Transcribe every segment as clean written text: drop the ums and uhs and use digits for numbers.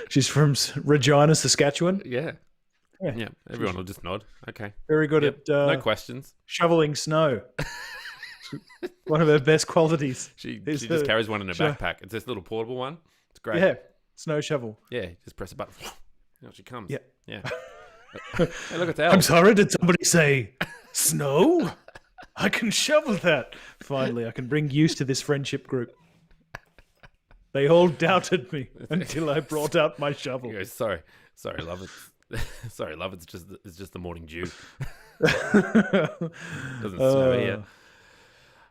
She's from Regina, Saskatchewan. Yeah. Everyone will just nod. Okay. Very good at no questions. Shoveling snow. One of her best qualities. She just carries one in her backpack. It's this little portable one. It's great. Yeah, snow shovel. Yeah, just press a button. She comes. Yeah. Hey, look at that. I'm sorry, did somebody say snow? I can shovel that. Finally, I can bring use to this friendship group. They all doubted me until I brought out my shovel. He goes, sorry, love. Sorry, love. It's just the morning dew. Doesn't snow here.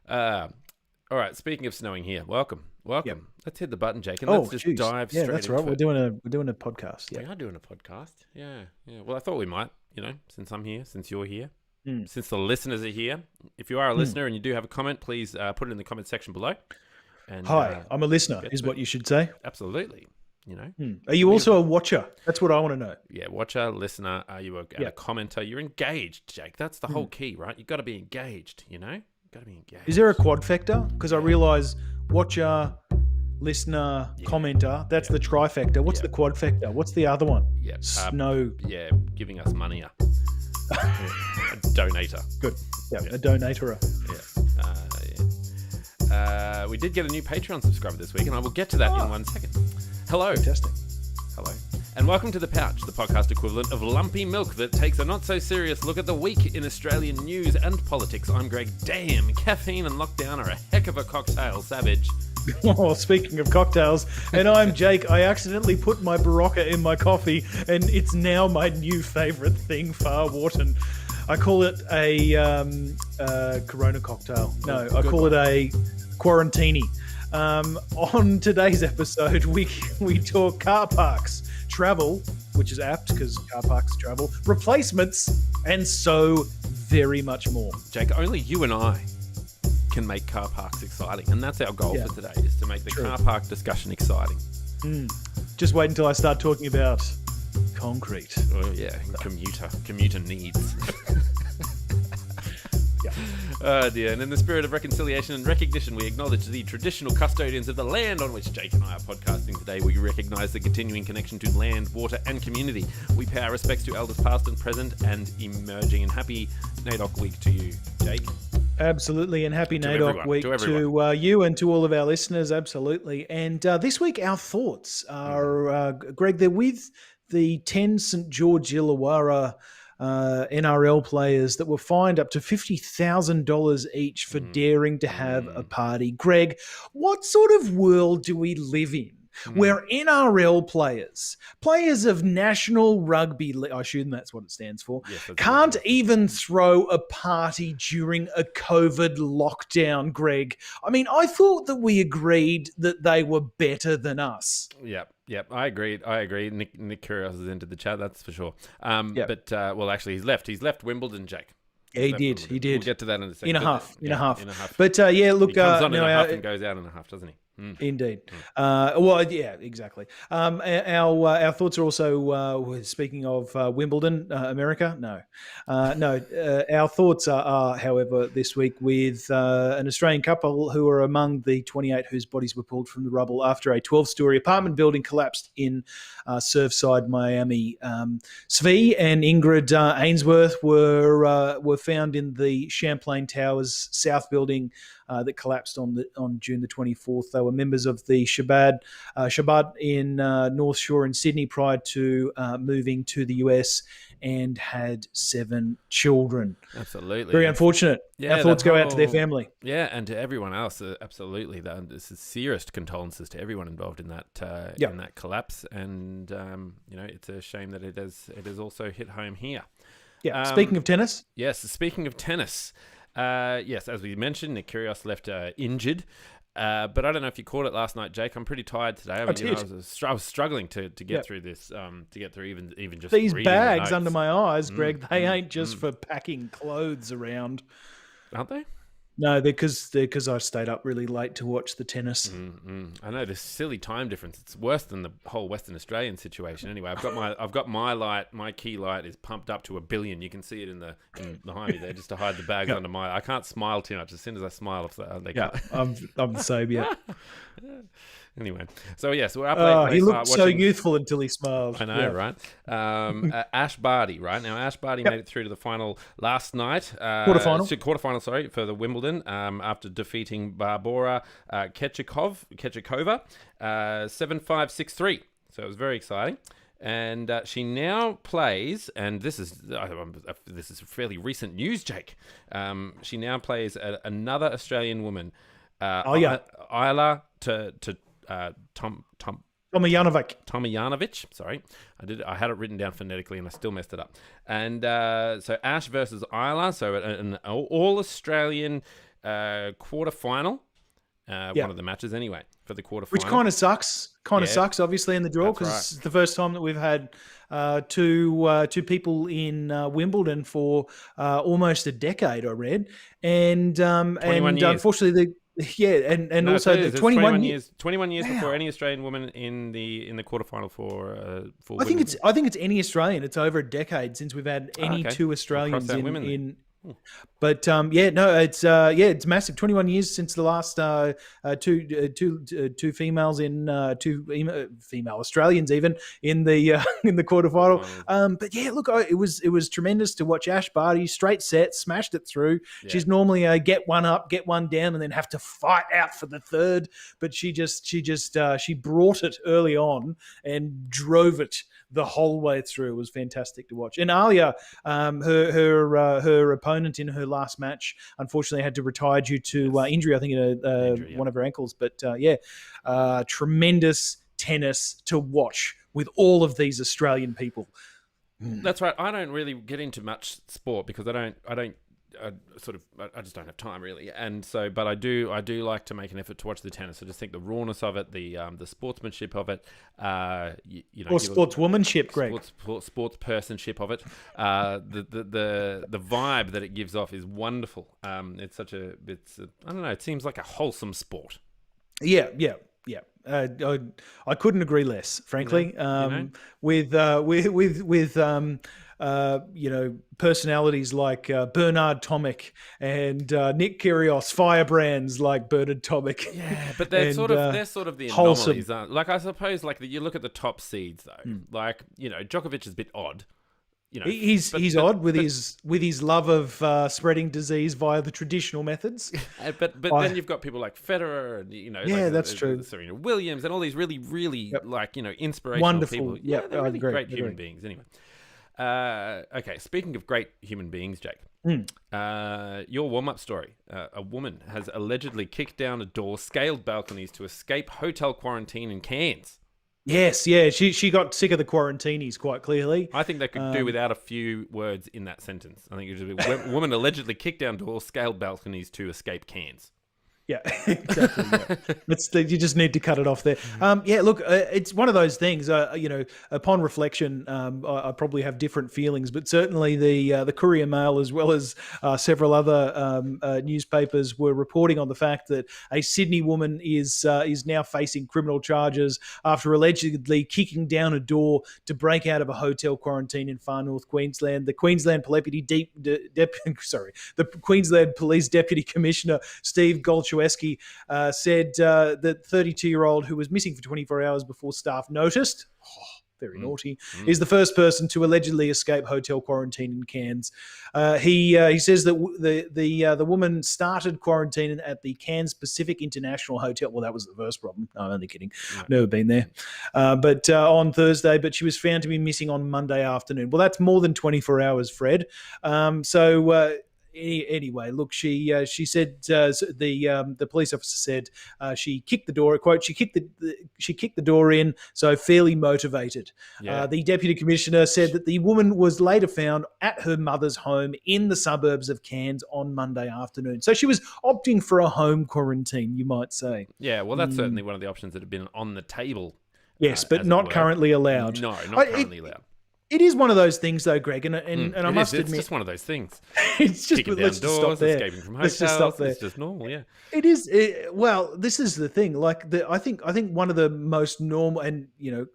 All right. Speaking of snowing here, welcome. Yep. Let's hit the button, Jake, and let's just dive straight. Yeah, that's right. We're doing a podcast. Yeah, we are doing a podcast. Yeah. Well, I thought we might. Since I'm here, since you're here, since the listeners are here. If you are a listener and you do have a comment, please put it in the comment section below. And, hi, I'm a listener. Is what you should say. Absolutely. Are you also a watcher? That's what I want to know. Yeah, watcher, listener. Are you a commenter? You're engaged, Jake. That's the whole key, right? You've got to be engaged. Got to be engaged. Is there a quadfecta? Because I realise watcher, listener, commenter. That's the trifecta. What's the quadfecta? What's the other one? Yeah, snow. Giving us money. A donator. Good. Yeah, a donator. Yeah. We did get a new Patreon subscriber this week, and I will get to that in 1 second. Hello. Fantastic. Hello. And welcome to The Pouch, the podcast equivalent of lumpy milk that takes a not-so-serious look at the week in Australian news and politics. I'm Greg. Damn, caffeine and lockdown are a heck of a cocktail, Savage. Oh, speaking of cocktails, and I'm Jake. I accidentally put my Barocca in my coffee, and it's now my new favourite thing, Farr-Wharton. I call it a Corona cocktail. No, I call it a Quarantini. On today's episode, we talk car parks, travel, which is apt because car parks travel, replacements, and so very much more. Jake, only you and I can make car parks exciting, and that's our goal for today, is to make the car park discussion exciting. Just wait until I start talking about concrete. Oh yeah, commuter needs. Oh dear, and in the spirit of reconciliation and recognition, we acknowledge the traditional custodians of the land on which Jake and I are podcasting today. We recognise the continuing connection to land, water and community. We pay our respects to elders past and present and emerging, and happy NAIDOC week to you, Jake. Absolutely, and happy NAIDOC week to you and to all of our listeners, absolutely. And this week our thoughts are, Greg, they're with the 10 St George Illawarra NRL players that were fined up to $50,000 each for daring to have a party. Greg, what sort of world do we live in where NRL players of National Rugby League, I assume that's what it stands for, can't even throw a party during a COVID lockdown, Greg? I mean, I thought that we agreed that they were better than us. Yep, I agreed. Nick Kyrgios has entered the chat, that's for sure. But well, actually, he's left. He's left Wimbledon, Jake. He did. We'll get to that in a second. In a half. But look, he comes on in a half and goes out in a half, doesn't he? Indeed. Well, yeah, exactly. Our thoughts are also, speaking of Wimbledon, America. No. Our thoughts are, however, this week with an Australian couple who are among the 28 whose bodies were pulled from the rubble after a 12-story apartment building collapsed in Surfside, Miami. Svi and Ingrid Ainsworth were found in the Champlain Towers South Building that collapsed on June the 24th. They were members of the Shabbat in North Shore in Sydney prior to moving to the US, and had 7 children. Absolutely. Very unfortunate. Our thoughts go out to their family. Yeah, and to everyone else, absolutely. The sincerest condolences to everyone involved in that collapse. And, it's a shame that it has also hit home here. Yeah, speaking of tennis. Yes, speaking of tennis. Yes, as we mentioned, Nick Kyrgios left injured. But I don't know if you caught it last night, Jake. I'm pretty tired today. I was struggling to get through this, to get through even just these bags under my eyes, Greg. They ain't just for packing clothes around, aren't they? No, they're because I stayed up really late to watch the tennis. I know, this silly time difference. It's worse than the whole Western Australian situation. Anyway, I've got my light. My key light is pumped up to 1 billion. You can see it in behind me there, just to hide the bags under my. I can't smile too much. As soon as I smile, they I'm the same. Yeah. Anyway, so yes, we're up late. Oh, he looked so watching... youthful until he smiled. I know, right? Ash Barty, right? Now, Ash Barty made it through to the final last night. Quarterfinal, sorry, for the Wimbledon after defeating Barbora Kechikova 7-5, 6-3. So it was very exciting. And she now plays, and this is fairly recent news, Jake. She now plays another Australian woman, Isla Tomljanovic. Sorry, I had it written down phonetically, and I still messed it up. And so Ash versus Isla, so an all Australian quarterfinal. One of the matches anyway for the quarterfinal, which kind of sucks. Sucks, obviously, in the draw because it's the first time that we've had two people in Wimbledon for almost a decade. I read, and unfortunately, also the 21 years. 21 years before any Australian woman in the quarterfinal for I think it's any Australian. It's over a decade since we've had any two Australians in. But it's massive. 21 years since the last two females in female Australians even in the quarterfinal. But yeah, look, it was tremendous to watch Ash Barty, straight set, smashed it through. Yeah. She's normally a get one up, get one down, and then have to fight out for the third. But she brought it early on and drove it the whole way through. It was fantastic to watch. And Alia, her opponent in her last match, unfortunately had to retire due to injury. I think one of her ankles. But tremendous tennis to watch with all of these Australian people. That's right. I don't really get into much sport because I just don't have time really, and so. But I do like to make an effort to watch the tennis. I just think the rawness of it, the sportsmanship of it, or sportswomanship, Greg, sports personship of it, the vibe that it gives off is wonderful. I don't know. It seems like a wholesome sport. Yeah. I couldn't agree less, frankly. With personalities like Bernard Tomic and Nick Kyrgios, firebrands like Bernard Tomic. Yeah, but they're sort of the anomalies. Like I suppose, you look at the top seeds though. Djokovic is a bit odd. He's odd with his love of spreading disease via the traditional methods. But then you've got people like Federer and that's true. Serena Williams and all these really inspirational wonderful people. Yeah, they're really great human beings. Anyway, okay. Speaking of great human beings, Jake, your warm-up story: a woman has allegedly kicked down a door, scaled balconies to escape hotel quarantine in Cairns. Yes, yeah, she got sick of the quarantinis, quite clearly. I think they could do without a few words in that sentence. I think it should be woman allegedly kicked down doors, scaled balconies to escape Cairns. Yeah, exactly. Yeah. You just need to cut it off there. Look, it's one of those things. Upon reflection, I probably have different feelings, but certainly the Courier Mail, as well as several other newspapers, were reporting on the fact that a Sydney woman is now facing criminal charges after allegedly kicking down a door to break out of a hotel quarantine in far north Queensland. The Queensland Police Deputy Commissioner Steve Golchowski said that 32-year-old who was missing for 24 hours before staff noticed, very naughty, is the first person to allegedly escape hotel quarantine in Cairns. He says that the woman started quarantine at the Cairns Pacific International Hotel. Well, that was the first problem. No, I'm only kidding. I've never been there. But on Thursday, but she was found to be missing on Monday afternoon. Well, that's more than 24 hours, Fred. Anyway, look, she said the police officer said she kicked the door. Quote: she kicked the door in, so fairly motivated. Yeah. The deputy commissioner said that the woman was later found at her mother's home in the suburbs of Cairns on Monday afternoon. So she was opting for a home quarantine, you might say. Yeah, well, that's certainly one of the options that have been on the table. Yes, but not currently allowed. No, not currently allowed. It is one of those things, though, Greg, and I must It's admit, just one of those things. it's just. Kicking Let's down just stop doors, there. escaping from Let's hotels. just stop there. It's just normal, yeah. It is. Well, this is the thing. Like, I think one of the most normal, and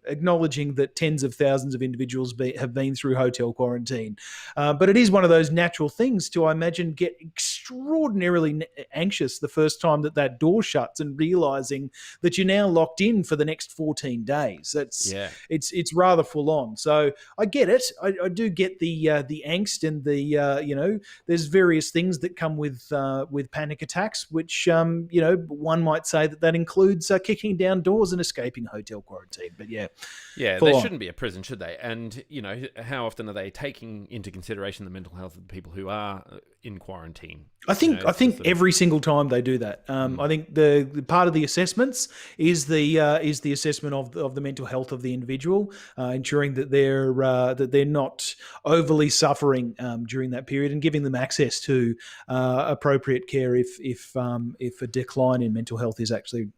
acknowledging that tens of thousands of individuals have been through hotel quarantine, but it is one of those natural things to, I imagine, get extraordinarily anxious the first time that door shuts and realizing that you're now locked in for the next 14 days. It's rather full on. So I get it. I do get the angst and the there's various things that come with panic attacks, which one might say that includes kicking down doors and escaping hotel quarantine. But yeah, they shouldn't be a prison, should they? And how often are they taking into consideration the mental health of the people who are in quarantine? I think every single time they do that. I think the part of the assessments is the assessment of the mental health of the individual, ensuring that they're not overly suffering during that period, and giving them access to appropriate care if a decline in mental health is actually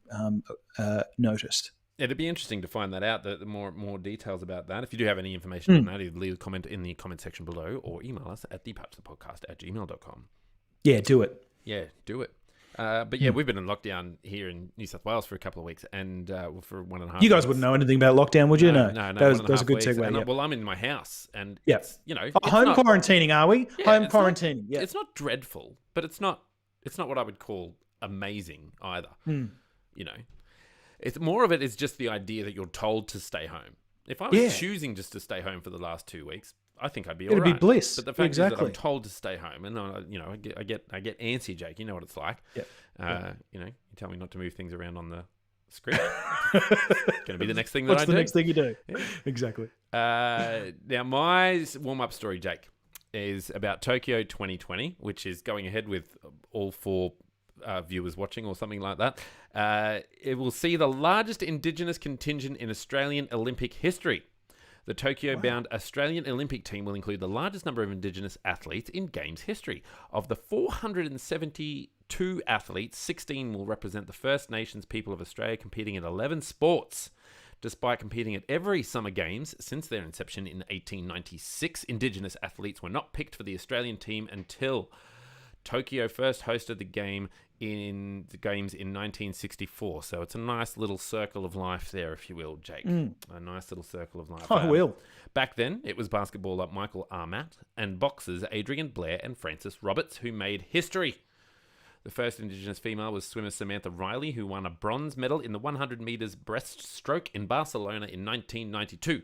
noticed. It'd be interesting to find that out, the more details about that. If you do have any information on that, either leave a comment in the comment section below or email us at thepouchthepodcast@gmail.com. Yeah, do it. Yeah, do it. But yeah, we've been in lockdown here in New South Wales for a couple of weeks, and for 1.5 You guys weeks. wouldn't know anything about lockdown, would you? No. That was a good segue. And, well, I'm in my house, and it's, it's home not, quarantining, are we? Yeah, Home quarantining. Yeah. It's not dreadful, but it's not what I would call amazing either. It's more of it is just the idea that you're told to stay home. If I was choosing just to stay home for the last 2 weeks, I think I'd be all right. It'd be bliss. But the fact is that I'm told to stay home, and I get antsy, Jake. You know what it's like. Yeah. You tell me not to move things around on the script. It's going to be the next thing that I do. What's the next thing you do? Yeah. Exactly. Now, my warm-up story, Jake, is about Tokyo 2020, which is going ahead with all 4 viewers watching or something like that. It will see the largest Indigenous contingent in Australian Olympic history. The Tokyo-bound Australian Olympic team will include the largest number of Indigenous athletes in Games history. Of the 472 athletes, 16 will represent the First Nations people of Australia, competing in 11 sports. Despite competing at every Summer Games since their inception in 1896, Indigenous athletes were not picked for the Australian team until Tokyo first hosted the Games in 1964. So it's a nice little circle of life there, if you will, Jake. A nice little circle of life. I will. Back then, it was basketballer Michael Armat and boxers Adrian Blair and Frances Roberts who made history. The first Indigenous female was swimmer Samantha Riley, who won a bronze medal in the 100 metres breaststroke in Barcelona in 1992.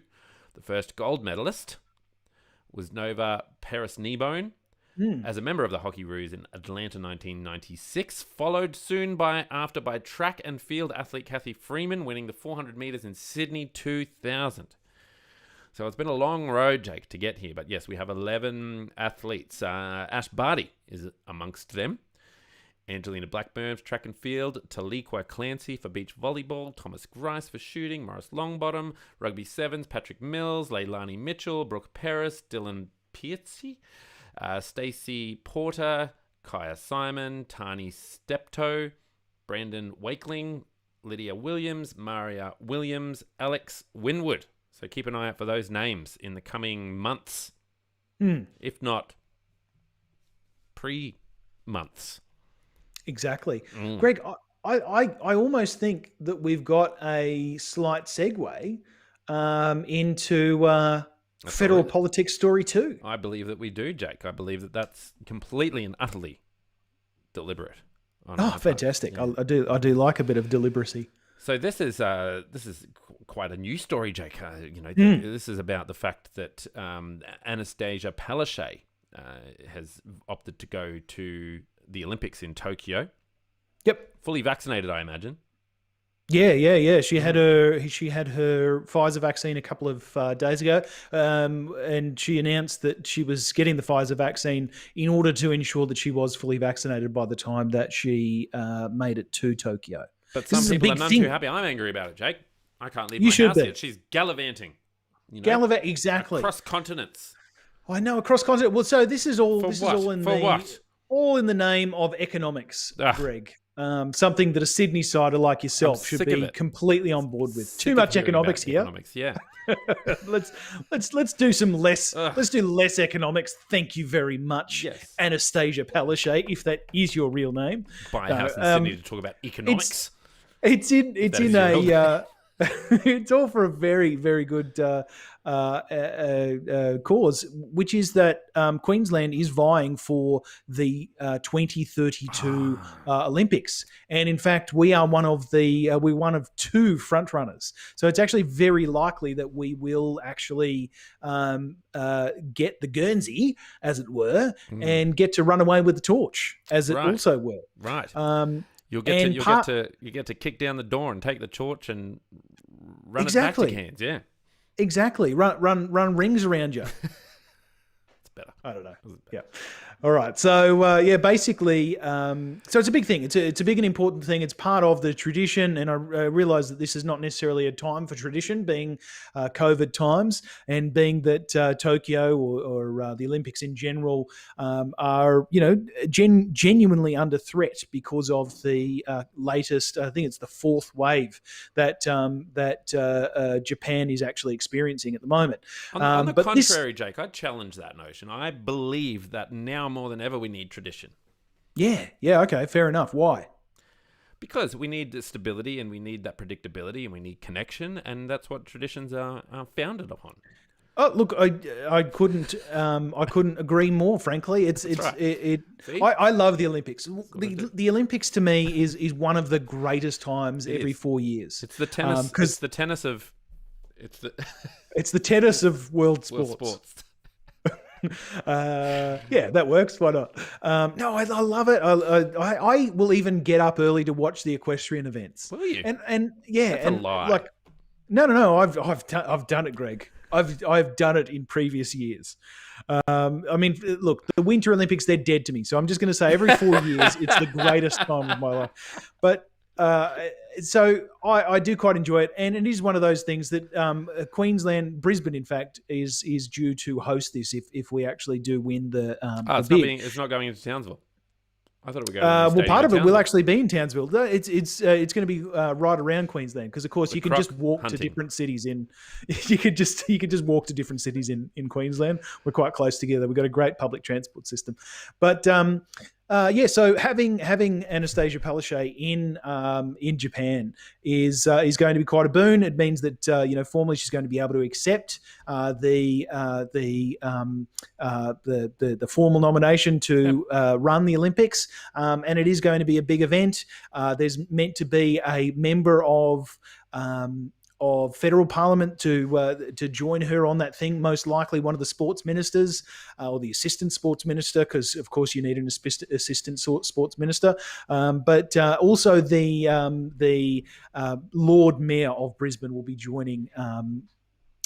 The first gold medalist was Nova Peres-Kneebone, as a member of the Hockey Roos in Atlanta 1996, followed soon by track and field athlete Kathy Freeman, winning the 400 metres in Sydney 2000. So it's been a long road, Jake, to get here. But yes, we have 11 athletes. Ash Barty is amongst them. Angelina Blackburn for track and field, Taliqua Clancy for beach volleyball, Thomas Grice for shooting, Morris Longbottom, rugby sevens, Patrick Mills, Leilani Mitchell, Brooke Paris, Dylan Pietzi, Stacey Porter, Kaya Simon, Tani Steptoe, Brandon Wakeling, Lydia Williams, Maria Williams, Alex Winwood. So keep an eye out for those names in the coming months, if not pre-months. Exactly. Greg, I almost think that we've got a slight segue into federal politics story 2. I believe that we do, Jake. I believe that that's completely and utterly deliberate. Fantastic. Yeah. I do like a bit of deliberacy. So this is quite a new story, Jake. This is about the fact that Anastasia Palaszczuk has opted to go to the Olympics in Tokyo. Yep. Fully vaccinated, I imagine. Yeah. She had her Pfizer vaccine a couple of days ago, and she announced that she was getting the Pfizer vaccine in order to ensure that she was fully vaccinated by the time that she made it to Tokyo. But some people are none too happy. I'm angry about it, Jake. I can't leave my house yet. She's gallivanting. Exactly. Across continents. I know, across continents. Well, so this is all. For what? All in the name of economics, Greg. something that a Sydney sider like yourself should sick of be it. completely on board with. Sick Too of much hearing economics about here. Economics, yeah. Let's do some less. Ugh. Let's do less economics. Thank you very much, Yes. Anastasia Palaszczuk, if that is your real name. Buy a house in Sydney to talk about economics. It's in a it's all for a very, very good cause, which is that Queensland is vying for the 2032 Olympics, and in fact, we are one of two front runners. So it's actually very likely that we will actually get the Guernsey, as it were, and get to run away with the torch, as it also were. Right. You get to kick down the door and take the torch and run it back to Cairns. Yeah, exactly. Run rings around you. It's better. I don't know. Yeah. All right. So basically, so it's a big thing. It's a big and important thing. It's part of the tradition, and I realise that this is not necessarily a time for tradition, being COVID times, and being that Tokyo or the Olympics in general are genuinely under threat because of the latest. I think it's the fourth wave that Japan is actually experiencing at the moment. On the contrary, Jake, I challenge that notion. I believe that now more than ever we need tradition. Yeah, okay, fair enough. Why? Because we need the stability and we need that predictability and we need connection, and that's what traditions are founded upon. Oh, look, I couldn't agree more. Frankly, I love the Olympics. The Olympics to me is one of the greatest times every 4 years. It's the tennis. It's the tennis of. It's the tennis of world sports. Yeah, that works. Why not? No, I love it. I will even get up early to watch the equestrian events. Will you? And yeah, that's a lie. Like, no. I've done it, Greg. I've done it in previous years. I mean, look, the Winter Olympics, they're dead to me. So I'm just going to say every 4 years, it's the greatest time of my life. But so I do quite enjoy it, and it is one of those things that Brisbane, in fact, is due to host this if we actually do win the bid. It's not going into Townsville. I thought it would go. Well, part of it will actually be in Townsville. It's going to be right around Queensland because, of course, you can just walk to different cities in. You could just walk to different cities in Queensland. We're quite close together. We've got a great public transport system, but. So having Anastasia Palaszczuk in Japan is going to be quite a boon. It means that formally she's going to be able to accept the formal nomination to run the Olympics, and it is going to be a big event. There's meant to be a member of federal parliament to join her on that thing, most likely one of the sports ministers or the assistant sports minister, because of course you need an assistant sports minister, but also the Lord Mayor of Brisbane will be joining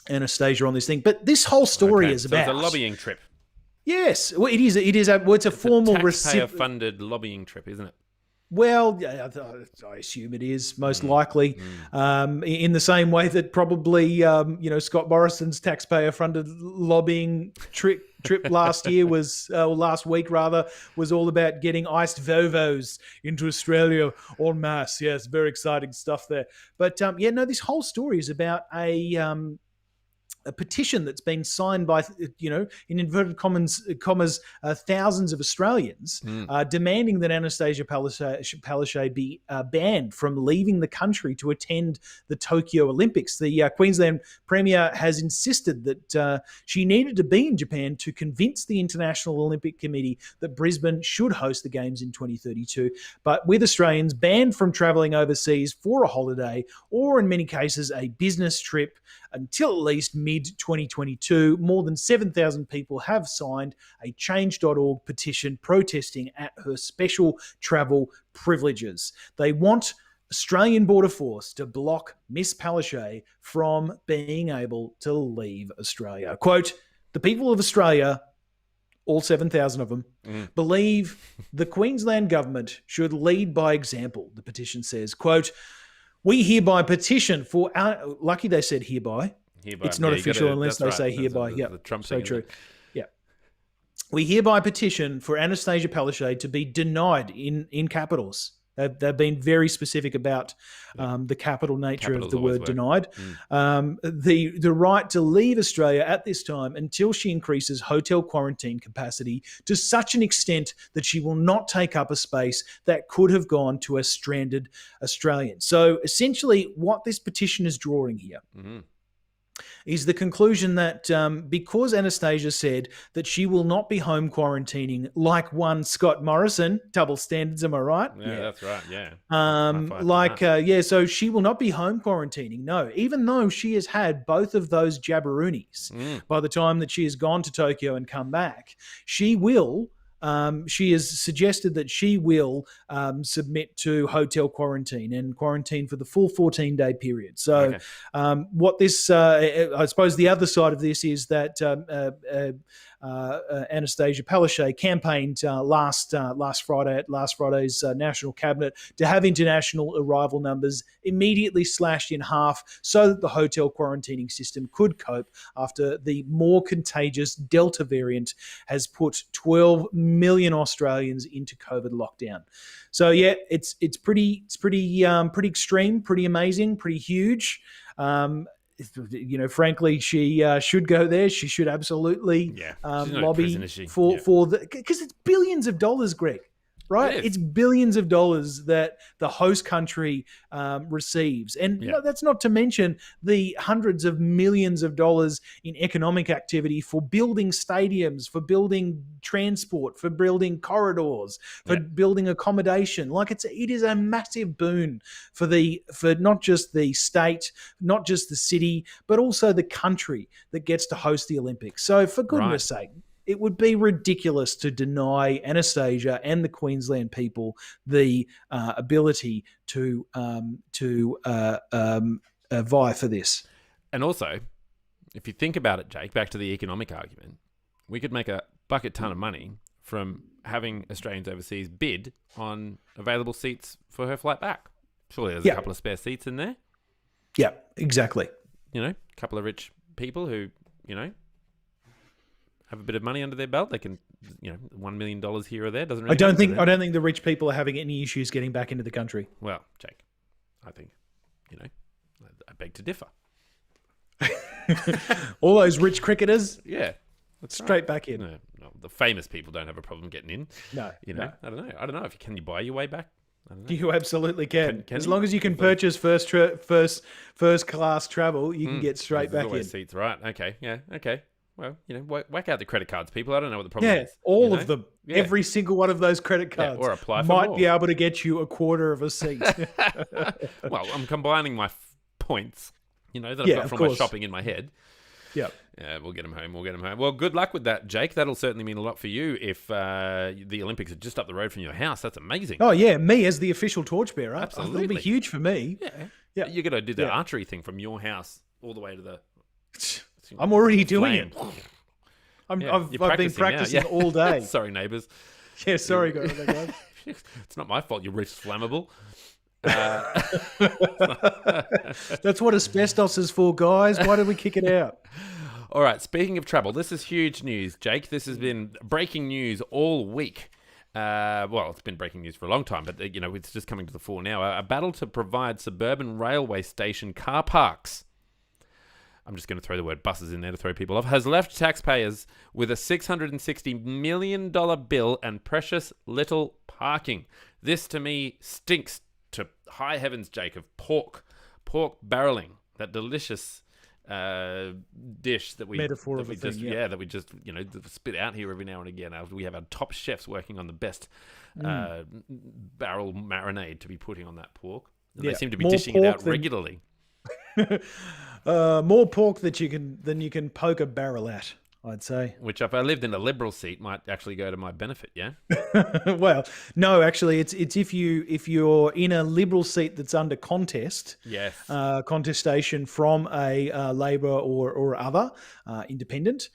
Anastasia on this thing. But this whole story is about... it's a lobbying trip. Yes, well, it is. It's a formal taxpayer-funded lobbying trip, isn't it? Well, I assume it is most likely, in the same way that probably Scott Morrison's taxpayer-funded lobbying trip last year last week was all about getting iced Vovos into Australia en masse. Yes, very exciting stuff there. But this whole story is about a petition that's been signed by, in inverted commas, thousands of Australians, demanding that Anastasia Palaszczuk be banned from leaving the country to attend the Tokyo Olympics. The Queensland Premier has insisted that she needed to be in Japan to convince the International Olympic Committee that Brisbane should host the Games in 2032, but with Australians banned from travelling overseas for a holiday or, in many cases, a business trip until at least mid-2022, more than 7,000 people have signed a change.org petition protesting at her special travel privileges. They want Australian Border Force to block Miss Palaszczuk from being able to leave Australia. Quote, the people of Australia, all 7,000 of them, believe the Queensland government should lead by example, the petition says. Quote, we hereby petition for our... Lucky they said hereby. It's not official unless they say hereby. Yeah, so true. Yeah. We hereby petition for Anastasia Palaszczuk to be denied in capitals They've been very specific about the capital nature of the word denied. The right to leave Australia at this time until she increases hotel quarantine capacity to such an extent that she will not take up a space that could have gone to a stranded Australian. So essentially what this petition is drawing here is the conclusion that because Anastasia said that she will not be home quarantining like one Scott Morrison, double standards, am I right? Yeah, that's right, yeah. So she will not be home quarantining, no, even though she has had both of those jabberoonies by the time that she has gone to Tokyo and come back. She will... she has suggested that she will submit to hotel quarantine and quarantine for the full 14-day period. So what this, I suppose the other side of this is that Anastasia Palaszczuk campaigned last Friday at last Friday's National Cabinet to have international arrival numbers immediately slashed in half so that the hotel quarantining system could cope after the more contagious Delta variant has put 12 million Australians into COVID lockdown. So yeah, it's pretty extreme, pretty amazing, pretty huge. Frankly, she should go there. She should absolutely lobby for the, because it's billions of dollars, Greg. Right? It's billions of dollars that the host country receives. And that's not to mention the hundreds of millions of dollars in economic activity for building stadiums, for building transport, for building corridors, for building accommodation. Like it is a massive boon for not just the state, not just the city, but also the country that gets to host the Olympics. So for goodness sake, it would be ridiculous to deny Anastasia and the Queensland people the ability to vie for this. And also, if you think about it, Jake, back to the economic argument, we could make a bucket ton of money from having Australians overseas bid on available seats for her flight back. Surely there's a couple of spare seats in there. Yeah, exactly. A couple of rich people who, have a bit of money under their belt. They can, $1 million here or there doesn't really. I don't think the rich people are having any issues getting back into the country. Well, Jake, I think, I beg to differ. All those rich cricketers, straight back in. No, the famous people don't have a problem getting in. No, no. I don't know. Can you buy your way back? I don't know. You absolutely can. As long as you can purchase first class travel, you can get straight back in. Seats, right? Okay, yeah, okay. Well, whack out the credit cards, people. I don't know what the problem is. All of them. Yeah. Every single one of those credit cards or apply for might more. Be able to get you a quarter of a seat. Well, I'm combining my points, that I've got from my shopping in my head. Yeah. We'll get them home. Well, good luck with that, Jake. That'll certainly mean a lot for you if the Olympics are just up the road from your house. That's amazing. Oh, yeah. Me as the official torchbearer. Absolutely. It'll be huge for me. Yeah. You're going to do the archery thing from your house all the way to the... I'm already doing it. I've been practicing all day. Sorry, neighbours. Yeah, sorry, guys. It's not my fault your wrist's flammable. That's what asbestos is for, guys. Why did we kick it out? All right, speaking of travel, this is huge news, Jake. This has been breaking news all week. It's been breaking news for a long time, but it's just coming to the fore now. A battle to provide suburban railway station car parks. I'm just going to throw the word buses in there to throw people off, has left taxpayers with a $660 million bill and precious little parking. This, to me, stinks to high heavens, Jake, of pork barreling, that delicious dish that we just spit out here every now and again. We have our top chefs working on the best barrel marinade to be putting on that pork. And they seem to be dishing it out regularly. More pork than you can poke a barrel at, I'd say. Which, if I lived in a Liberal seat, might actually go to my benefit, yeah? Well, no, actually, it's if you're in a Liberal seat that's under contest, yes, contestation from a Labor or other independent,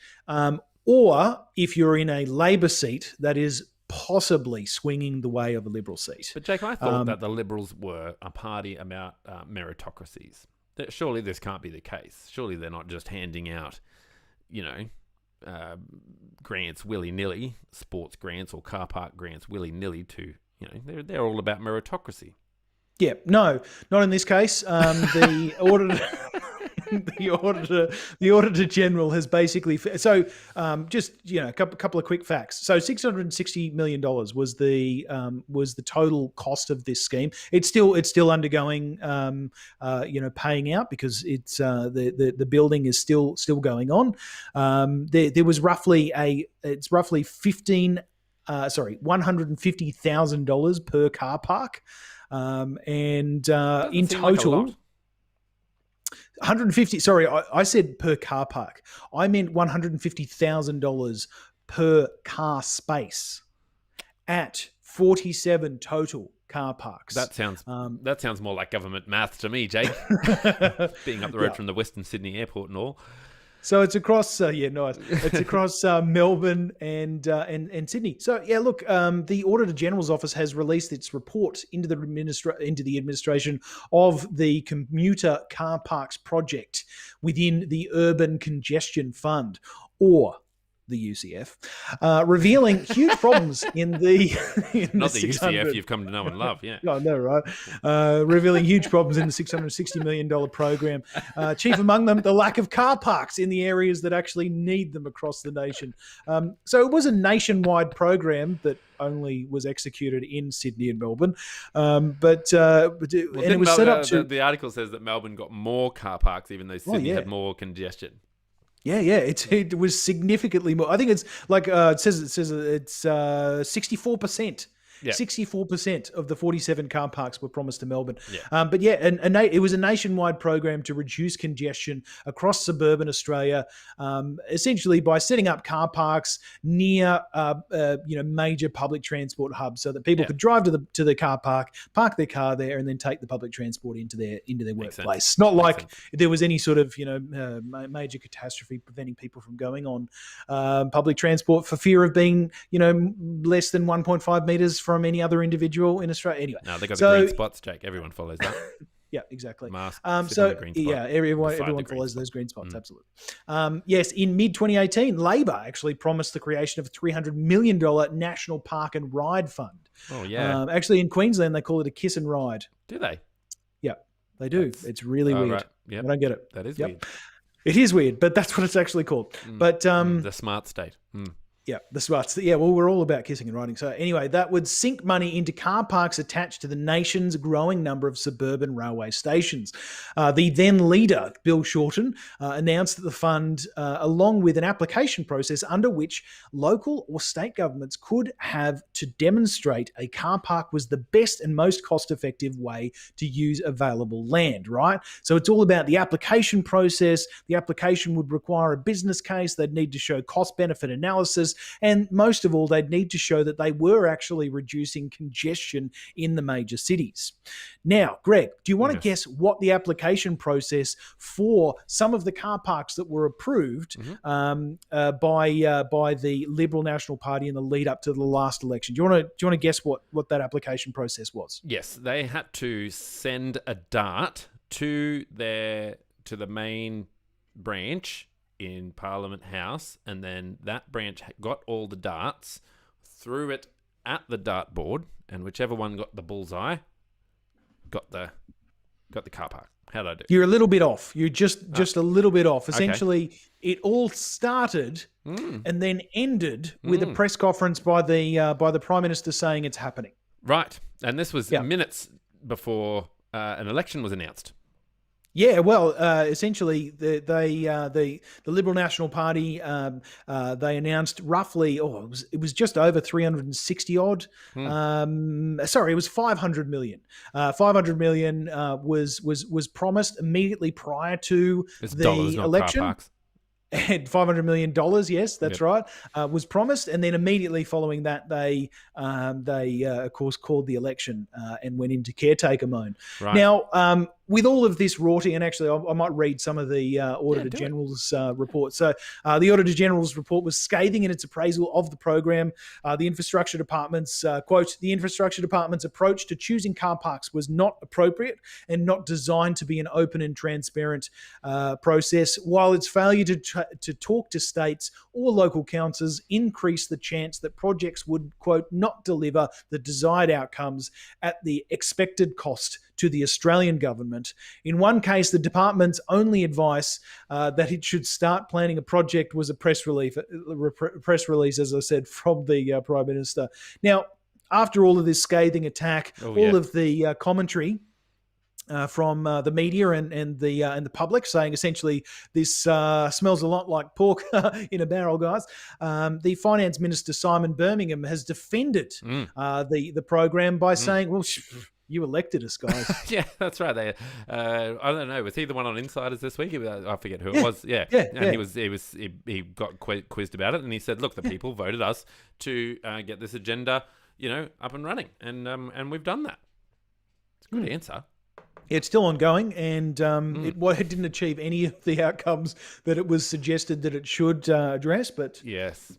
or if you're in a Labor seat that is possibly swinging the way of a Liberal seat. But Jake, I thought that the Liberals were a party about meritocracies. Surely this can't be the case. Surely they're not just handing out, grants willy-nilly, sports grants or car park grants willy-nilly to they're all about meritocracy. Yeah, no, not in this case. The the auditor general has basically just a couple of quick facts. So $660 million was the total cost of this scheme. It's still undergoing paying out because it's the building is still going on. There was roughly $150,000 per car park. In total, like 150. Sorry, I said per car park. I meant $150,000 per car space at 47 total car parks. That sounds more like government math to me, Jake. Being up the road from the Western Sydney Airport and all. So it's across, nice. It's across Melbourne and Sydney. So yeah, look, the Auditor General's Office has released its report into the administration of the commuter car parks project within the Urban Congestion Fund, or the UCF, revealing huge problems in the not the UCF you've come to know and love, yeah. I know, right? Revealing huge problems in the $660 million program. Chief among them, the lack of car parks in the areas that actually need them across the nation. So it was a nationwide program that only was executed in Sydney and Melbourne, it was set up to. The article says that Melbourne got more car parks, even though Sydney had more congestion. Yeah. It was significantly more. I think it's like it says it's 64%. Yeah. 64% of the 47 car parks were promised to Melbourne. Yeah. It was a nationwide program to reduce congestion across suburban Australia, essentially by setting up car parks near major public transport hubs, so that people could drive to the car park their car there, and then take the public transport into their workplace. Sense. Not like there was any sort of major catastrophe preventing people from going on public transport for fear of being less than 1.5 meters from any other individual in Australia. Anyway, no, they got the green spots, Jake. Everyone follows that. Yeah, exactly. Mask, everyone follows those green spots. Absolutely. Yes, in mid-2018, Labor actually promised the creation of a $300 million National Park and Ride Fund. Oh yeah. Actually, in Queensland, they call it a kiss and ride. Do they? Yeah, they do. It's really weird. Right. Yep. I don't get it. That is weird. It is weird, but that's what it's actually called. But the smart state. Yeah, the smarts. Yeah, well, we're all about kissing and riding. So anyway, that would sink money into car parks attached to the nation's growing number of suburban railway stations. The then leader, Bill Shorten, announced that the fund, along with an application process under which local or state governments could have to demonstrate a car park was the best and most cost-effective way to use available land, right? So it's all about the application process. The application would require a business case. They'd need to show cost-benefit analysis. And most of all, they'd need to show that they were actually reducing congestion in the major cities. Now, Greg, do you want to guess what the application process for some of the car parks that were approved by the Liberal National Party in the lead up to the last election? Do you want to guess what that application process was? Yes, they had to send a dart to the main branch in Parliament House, and then that branch got all the darts, threw it at the dartboard, and whichever one got the bullseye got the car park. How did I do? You're a little bit off. You're just a little bit off. Essentially, it all started and then ended with a press conference by the Prime Minister saying it's happening. Right, and this was minutes before an election was announced. Yeah, well, essentially, the Liberal National Party they announced roughly, it was just over 360 odd. Sorry, it was 500 million. 500 million was promised immediately prior to the election. And $500 million, yes, that's right, was promised. And then immediately following that, they of course, called the election and went into caretaker mode. Right. Now, with all of this rorting, and actually I might read some of the Auditor General's report. So the Auditor General's report was scathing in its appraisal of the program. The Infrastructure Department's, quote, the Infrastructure Department's approach to choosing car parks was not appropriate and not designed to be an open and transparent process, while its failure to talk to states or local councils increased the chance that projects would, quote, not deliver the desired outcomes at the expected cost to the Australian government. In one case, the department's only advice that it should start planning a project was a press release, as I said, from the Prime Minister. Now, after all of this scathing attack, all of the commentary from the media and the public, saying essentially this smells a lot like pork in a barrel, guys. The Finance Minister Simon Birmingham has defended the program by saying, "Well, you elected us, guys." Yeah, that's right. They, I don't know. Was he the one on Insiders this week? I forget who it was. He got quizzed about it, and he said, "Look, the people voted us to get this agenda, up and running, and we've done that." It's a good answer. It's still ongoing, and it didn't achieve any of the outcomes that it was suggested that it should address. But yes.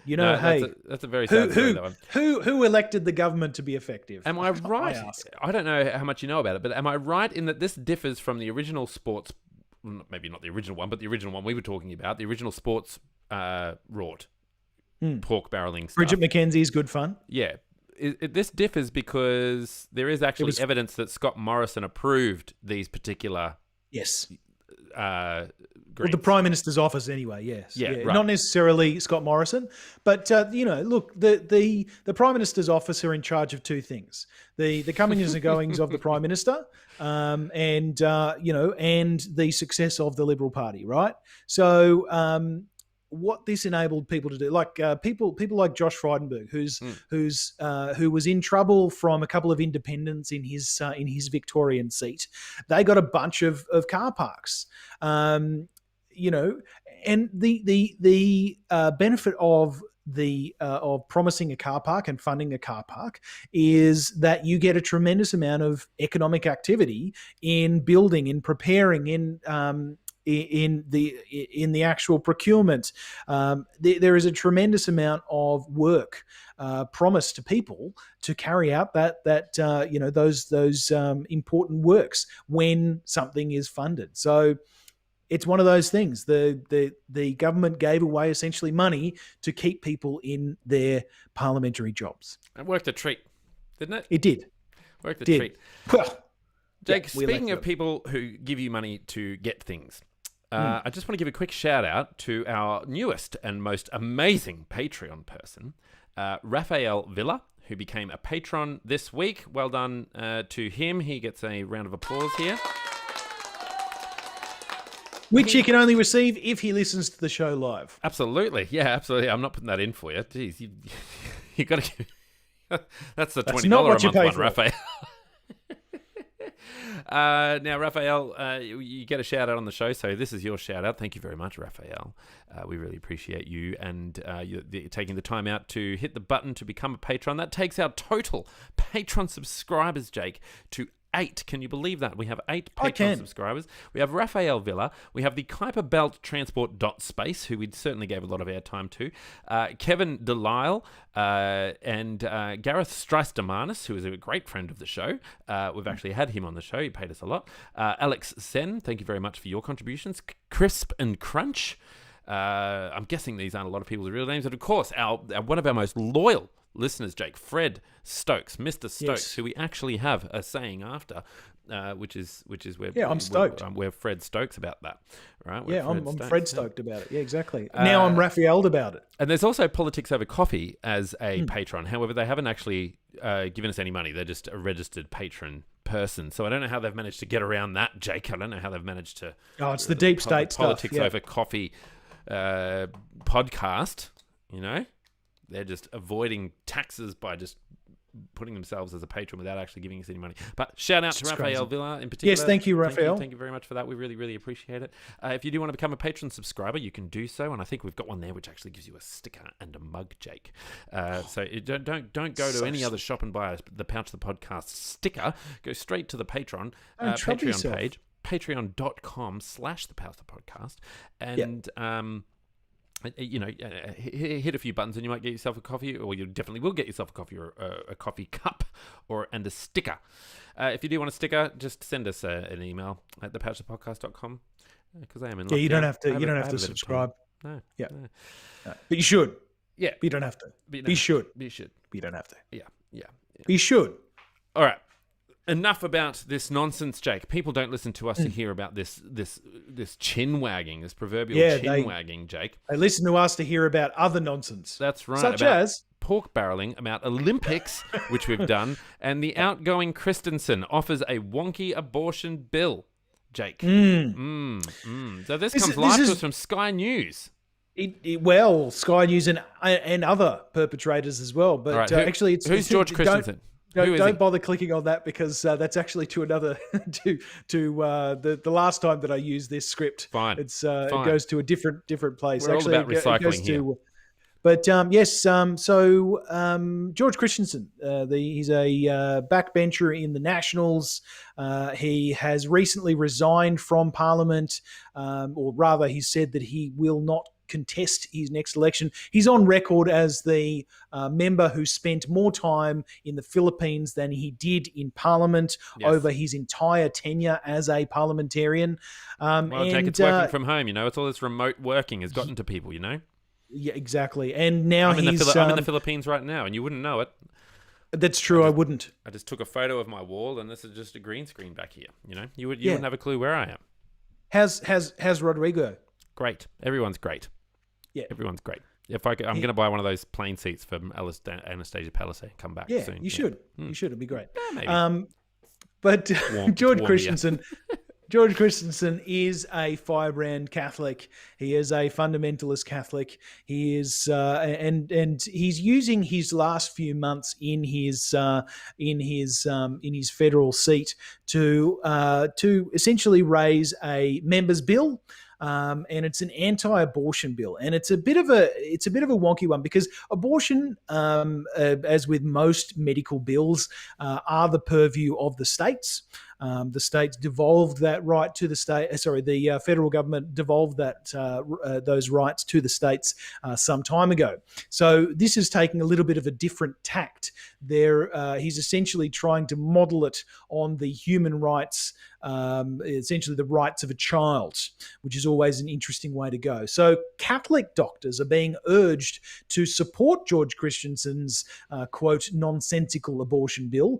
Hey, that's a very sad story, that one. Who elected the government to be effective? Am I right? I don't know how much you know about it, but am I right in that this differs from the original sports, maybe not the original one, but the original one we were talking about, the original sports rort, pork barreling stuff. Bridget McKenzie's good fun. Yeah. This differs because there is actually evidence that Scott Morrison approved these particular... Yes. Well, the Prime Minister's office, anyway. Yes, right. Not necessarily Scott Morrison, but look, the Prime Minister's office are in charge of two things: the comings and goings of the Prime Minister, and the success of the Liberal Party. Right. So, what this enabled people to do, like people like Josh Frydenberg, who was in trouble from a couple of independents in his Victorian seat. They got a bunch of car parks, and the benefit of of promising a car park and funding a car park is that you get a tremendous amount of economic activity in building, in preparing, in the actual procurement. There is a tremendous amount of work promised to people to carry out those important works when something is funded. So it's one of those things. The government gave away essentially money to keep people in their parliamentary jobs. It worked a treat, didn't it? It did. Worked a treat. Well, Jake, speaking of people who give you money to get things, I just want to give a quick shout out to our newest and most amazing Patreon person, Raphael Villa, who became a patron this week. Well done to him. He gets a round of applause here. Which he can only receive if he listens to the show live. Absolutely. Yeah, absolutely. I'm not putting that in for you. Jeez, you got to give... That's the $20 a month one, Raphael. Now, Raphael, you get a shout out on the show, so this is your shout out. Thank you very much, Raphael. We really appreciate you and you taking the time out to hit the button to become a patron. That takes our total Patreon subscribers, Jake, to 8. Can you believe that? We have 8 Patreon subscribers. We have Raphael Villa. We have the Kuiper Belt Transport Space, who we certainly gave a lot of airtime to. Kevin Delisle and Gareth Streistamanis, who is a great friend of the show. We've actually had him on the show. He paid us a lot. Alex Sen, thank you very much for your contributions. Crisp and Crunch. I'm guessing these aren't a lot of people's real names. And of course, one of our most loyal listeners, Jake, Fred Stokes, Mr. Stokes, yes, who we actually have a saying after, which is where I'm stoked. We're Fred Stokes about that, right? I'm Fred Stoked about it. Yeah, exactly. Now I'm Raphael about it. And there's also Politics Over Coffee as a patron. However, they haven't actually given us any money. They're just a registered patron person. So I don't know how they've managed to get around that, Jake. I don't know how they've managed to. Oh, it's the deep state Politics stuff. Over Coffee podcast. They're just avoiding taxes by just putting themselves as a patron without actually giving us any money. But shout out to Raphael crazy. Villa in particular. Yes, thank you, Raphael. Thank you very much for that. We really, really appreciate it. If you do want to become a patron subscriber, you can do so, and I think we've got one there which actually gives you a sticker and a mug, Jake. So don't go to any other shop and buy the Pouch the Podcast sticker. Go straight to the Patreon page, patreon.com/thepouchthepodcast, and hit a few buttons and you might get yourself a coffee, or you definitely will get yourself a coffee or a coffee cup and a sticker. If you do want a sticker, just send us an email at thepouchthepodcast.com, because I am in lockdown. You don't have to subscribe. No. Yeah. No. But you should. Yeah. But you don't have to. You should. You should. But you don't have to. Yeah. You should. All right. Enough about this nonsense, Jake. People don't listen to us to hear about this chin wagging, this proverbial chin wagging, Jake. They listen to us to hear about other nonsense. That's right. Such as pork barreling, about Olympics, which we've done, and the outgoing Christensen offers a wonky abortion bill, Jake. So this comes live to us from Sky News. Well, Sky News and other perpetrators as well. But right, actually, who's George Christensen? Don't bother clicking on that, because that's actually to another to the last time that I used this script. Fine. It goes to a different place. We're all about recycling here. But yes, so George Christensen, he's a backbencher in the Nationals. He has recently resigned from Parliament, or rather, he said that he will not contest his next election. He's on record as the member who spent more time in the Philippines than he did in Parliament over his entire tenure as a parliamentarian. Jake, it's working from home, it's all this remote working has gotten to people, Yeah, exactly. And now I'm in the Philippines right now, and you wouldn't know it. That's true. I wouldn't. I just took a photo of my wall, and this is just a green screen back here. You wouldn't have a clue where I am. How's Rodrigo? Great. Everyone's great. Yeah, everyone's great. I'm going to buy one of those plane seats for Anastasia Palisade. Come back soon. You should. You should. It'd be great. Yeah, maybe. But George Christensen. George Christensen is a firebrand Catholic. He is a fundamentalist Catholic. He is, and he's using his last few months in his federal seat to essentially raise a members' bill. And it's an anti-abortion bill, and it's a bit of a wonky one, because abortion, as with most medical bills, are the purview of the states. The states devolved that right to the state. The federal government devolved those rights to the states some time ago. So this is taking a little bit of a different tact. He's essentially trying to model it on the human rights, essentially the rights of a child, which is always an interesting way to go. So Catholic doctors are being urged to support George Christensen's quote nonsensical abortion bill,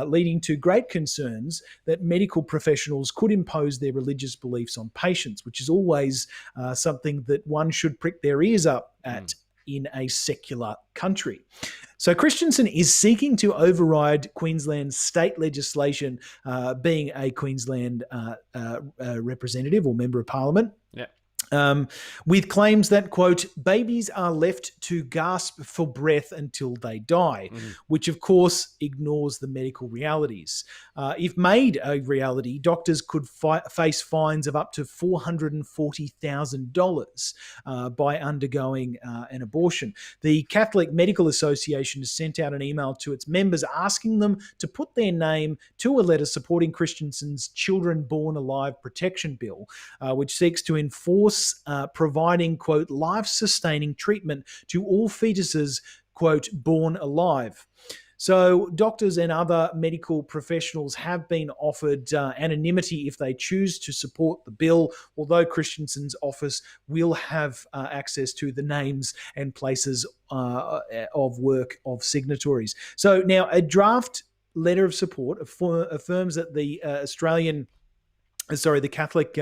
leading to great concerns that medical professionals could impose their religious beliefs on patients, which is always something that one should prick their ears up at in a secular country. So Christensen is seeking to override Queensland's state legislation, being a Queensland representative or member of parliament. Yeah. With claims that, quote, babies are left to gasp for breath until they die, which of course ignores the medical realities. If made a reality, doctors could face fines of up to $440,000 by undergoing an abortion. The Catholic Medical Association has sent out an email to its members asking them to put their name to a letter supporting Christensen's Children Born Alive Protection Bill, which seeks to enforce providing, quote, life-sustaining treatment to all fetuses, quote, born alive. So doctors and other medical professionals have been offered anonymity if they choose to support the bill, although Christensen's office will have access to the names and places of work of signatories. So now a draft letter of support affirms that the Australian the Catholic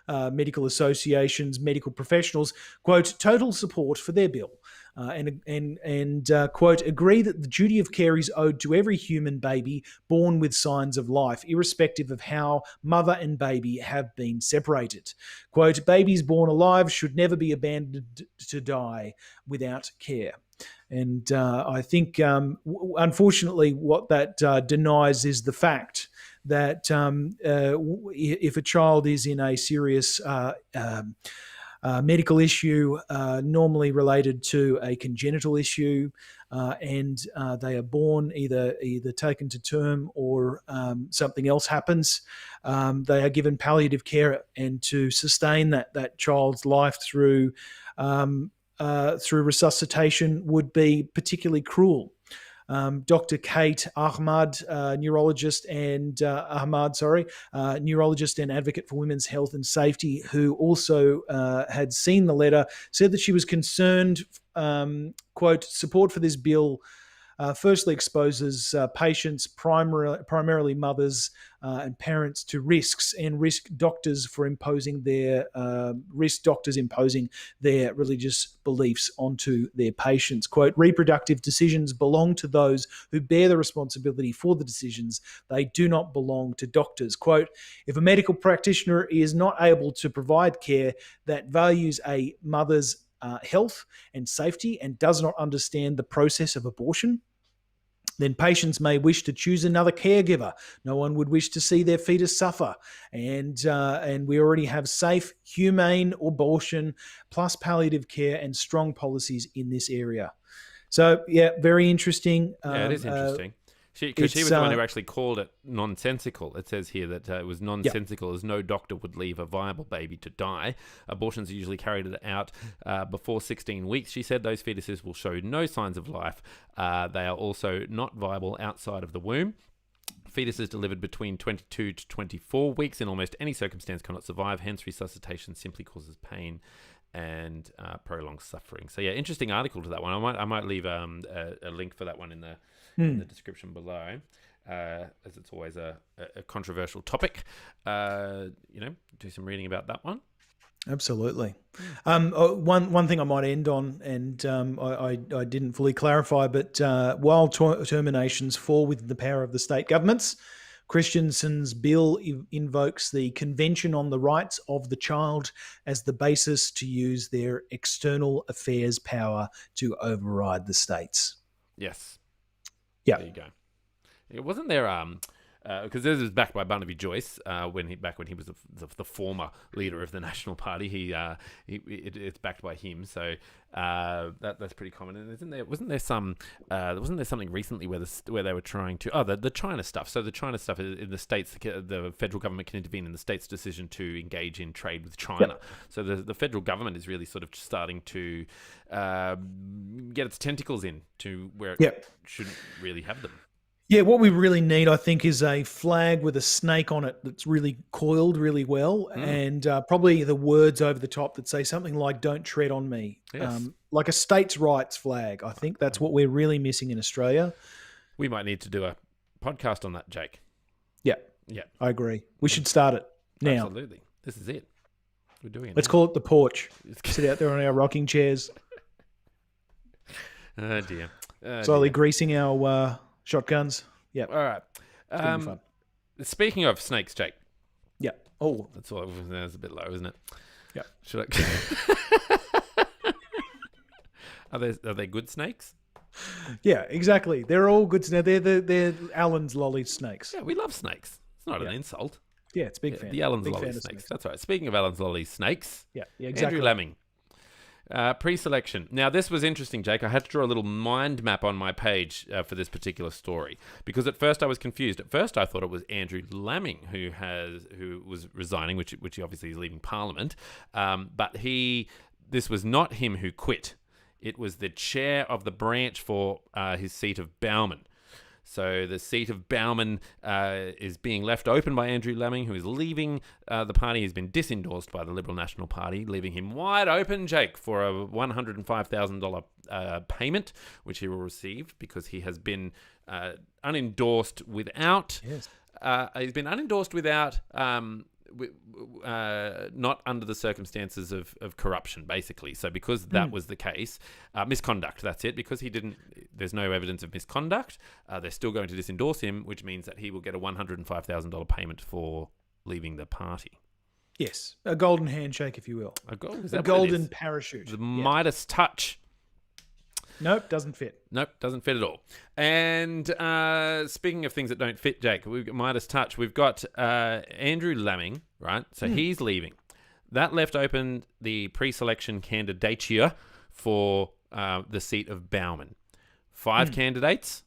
Medical Association's medical professionals, quote, total support for their bill. Quote, agree that the duty of care is owed to every human baby born with signs of life, irrespective of how mother and baby have been separated. Quote, babies born alive should never be abandoned to die without care. And I think, unfortunately, what that denies is the fact that if a child is in a serious medical issue, normally related to a congenital issue, and they are born either taken to term or something else happens, they are given palliative care, and to sustain that child's life through resuscitation would be particularly cruel. Dr. Kate Ahmad, neurologist and advocate for women's health and safety, who also had seen the letter, said that she was concerned, quote, support for this bill firstly exposes patients, primarily mothers and parents, to risks, and risk doctors imposing their religious beliefs onto their patients. Quote, reproductive decisions belong to those who bear the responsibility for the decisions. They do not belong to doctors. Quote, if a medical practitioner is not able to provide care that values a mother's health and safety and does not understand the process of abortion, then patients may wish to choose another caregiver. No one would wish to see their fetus suffer. And we already have safe, humane abortion, plus palliative care and strong policies in this area. So, yeah, very interesting. Yeah, it is interesting. Because she was the one who actually called it nonsensical. It says here that it was nonsensical, as no doctor would leave a viable baby to die. Abortions are usually carried out before 16 weeks. She said those fetuses will show no signs of life. They are also not viable outside of the womb. Fetuses delivered between 22 to 24 weeks in almost any circumstance cannot survive. Hence, resuscitation simply causes pain and prolonged suffering. So, yeah, interesting article to that one. I might leave a link for that one in the description below, as it's always a controversial topic. Do some reading about that one. Absolutely. One thing I might end on, and I didn't fully clarify, but while terminations fall within the power of the state governments, Christensen's bill invokes the Convention on the Rights of the Child as the basis to use their external affairs power to override the states. Yes. Yeah. There you go. It wasn't there, because this was backed by Barnaby Joyce when he was the former leader of the National Party. It's backed by him, so that's pretty common. And wasn't there something recently where they were trying to the China stuff? So the China stuff in the states, the federal government can intervene in the state's decision to engage in trade with China. Yep. So the federal government is really sort of starting to get its tentacles in to where it shouldn't really have them. Yeah, what we really need, I think, is a flag with a snake on it that's really coiled really well, and probably the words over the top that say something like, don't tread on me. Yes. Like a states' rights flag. I think that's what we're really missing in Australia. We might need to do a podcast on that, Jake. Yeah. I agree. We should start it now. Absolutely. This is it. We're doing it. Let's call it The Porch. Sit out there on our rocking chairs. Oh, dear. Slowly greasing our shotguns. Yeah. All right. It's gonna be fun. Speaking of snakes, Jake. Yeah. Oh, that's all. That was a bit low, isn't it? Yeah. Should I? Are they good snakes? Yeah, exactly. They're all good snakes. They're Alan's lolly snakes. Yeah, we love snakes. It's not an insult. Yeah, it's big fan. The Alan's big lolly snakes. That's right. Speaking of Alan's lolly snakes. Yeah, exactly. Andrew Lemming. Pre-selection. Now, this was interesting, Jake. I had to draw a little mind map on my page for this particular story because at first I was confused. At first, I thought it was Andrew Lemming who was resigning, which he obviously is leaving Parliament. But this was not him who quit. It was the chair of the branch for his seat of Bowman. So the seat of Bowman is being left open by Andrew Lemming, who is leaving the party. He's been disendorsed by the Liberal National Party, leaving him wide open, Jake, for a $105,000 payment, which he will receive because he has been unendorsed without... Yes. He's been unendorsed without not under the circumstances of corruption, basically. So because that was the case, misconduct, that's it. Because there's no evidence of misconduct, they're still going to disendorse him, which means that he will get a $105,000 payment for leaving the party. Yes, a golden handshake, if you will. A golden parachute. The Midas touch. Nope, doesn't fit. Nope, doesn't fit at all. And speaking of things that don't fit, Jake, we've got Midas touch. We've got Andrew Laming, right? So he's leaving. That left open the pre-selection candidature for the seat of Bowman. 5 candidates.